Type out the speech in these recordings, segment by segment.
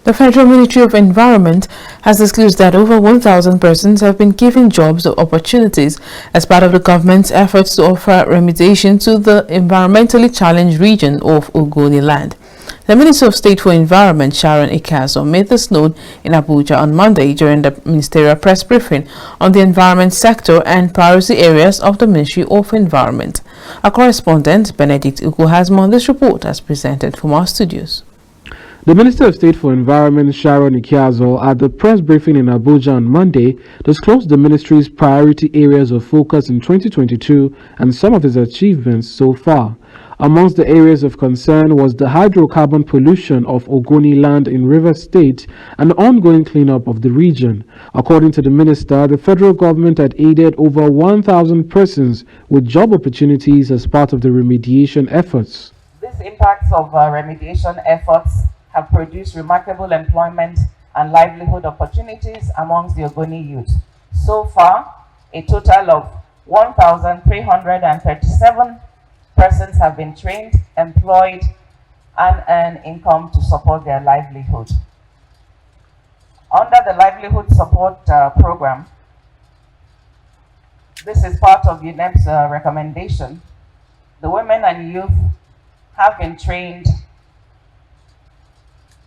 The Federal Ministry of Environment has disclosed that over 1,000 persons have been given jobs or opportunities as part of the government's efforts to offer remediation to the environmentally challenged region of Ogoni land. The Minister of State for Environment, Sharon Ikazo, made this known in Abuja on Monday during the ministerial press briefing on the environment sector and priority areas of the Ministry of Environment. Our correspondent, Benedict Ugo, has more on this report as presented from our studios. The Minister of State for Environment, Sharon Ikazo, at the press briefing in Abuja on Monday, disclosed the ministry's priority areas of focus in 2022 and some of its achievements so far. Amongst the areas of concern was the hydrocarbon pollution of Ogoni land in Rivers State and the ongoing cleanup of the region. According to the minister, the federal government had aided over 1,000 persons with job opportunities as part of the remediation efforts. These impacts of remediation efforts have produced remarkable employment and livelihood opportunities amongst the Ogoni youth. So far, a total of 1,337 persons have been trained, employed, and earn income to support their livelihood. Under the Livelihood Support Program, this is part of UNEP's recommendation. The women and youth have been trained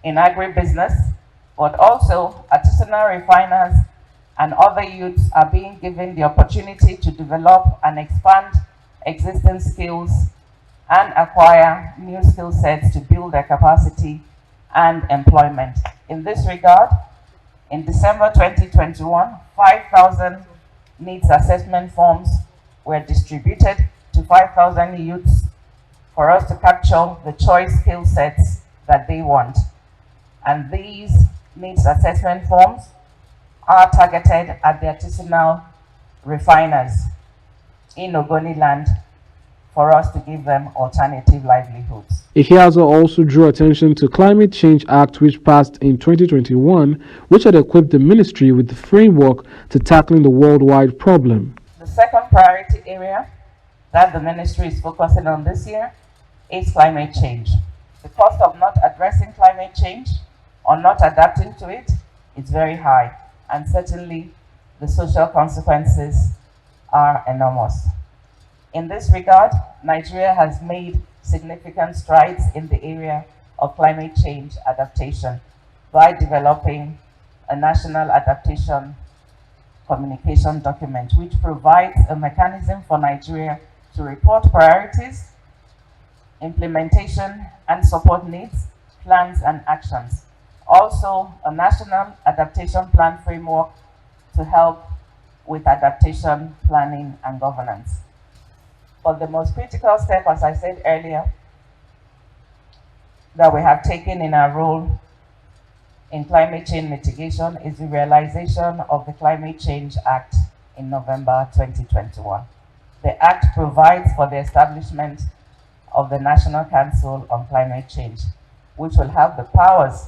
in agribusiness, but also artisanal refiners and other youths are being given the opportunity to develop and expand existing skills and acquire new skill sets to build their capacity and employment. In this regard, in December 2021, 5,000 needs assessment forms were distributed to 5,000 youths for us to capture the choice skill sets that they want. And these needs assessment forms are targeted at the artisanal refiners in Ogoni land for us to give them alternative livelihoods. Ikazo also drew attention to Climate Change Act, which passed in 2021, which had equipped the ministry with the framework to tackling the worldwide problem. The second priority area that the ministry is focusing on this year is climate change. The cost of not addressing climate change or not adapting to it is very high, and certainly the social consequences are enormous. In this regard, Nigeria has made significant strides in the area of climate change adaptation by developing a national adaptation communication document, which provides a mechanism for Nigeria to report priorities, implementation and support needs, plans and actions. Also, a national adaptation plan framework to help with adaptation planning and governance. But the most critical step, as I said earlier, that we have taken in our role in climate change mitigation is the realization of the Climate Change Act in November 2021. The Act provides for the establishment of the National Council on Climate Change, which will have the powers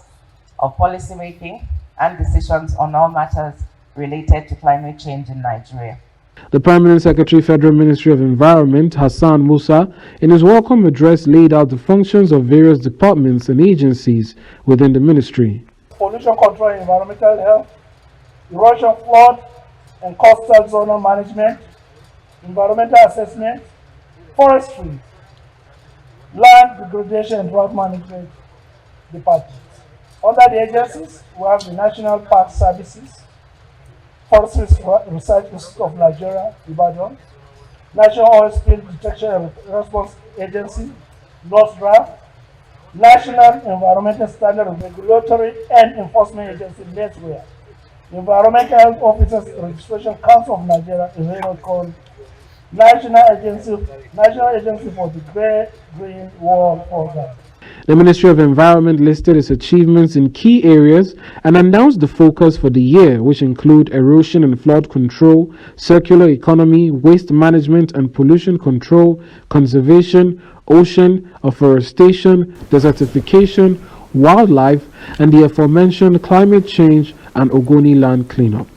of policymaking and decisions on all matters related to climate change in Nigeria. The Permanent Secretary, Federal Ministry of Environment, Hassan Musa, in his welcome address laid out the functions of various departments and agencies within the ministry. Pollution control and environmental health, erosion, flood and coastal zonal management, environmental assessment, forestry, land degradation and drought management departments. Under the agencies, we have the National Park Services, Forest Research Institute of Nigeria, Ibadan, National Oil Spill Detection and Response Agency, NOSDRA, National Environmental Standard Regulatory and Enforcement Agency, NETWA, Environmental Health Officers Registration Council of Nigeria, is called National Agency for the Great Green Wall Program. The Ministry of Environment listed its achievements in key areas and announced the focus for the year, which include erosion and flood control, circular economy, waste management and pollution control, conservation, ocean, afforestation, desertification, wildlife, and the aforementioned climate change and Ogoni land cleanup.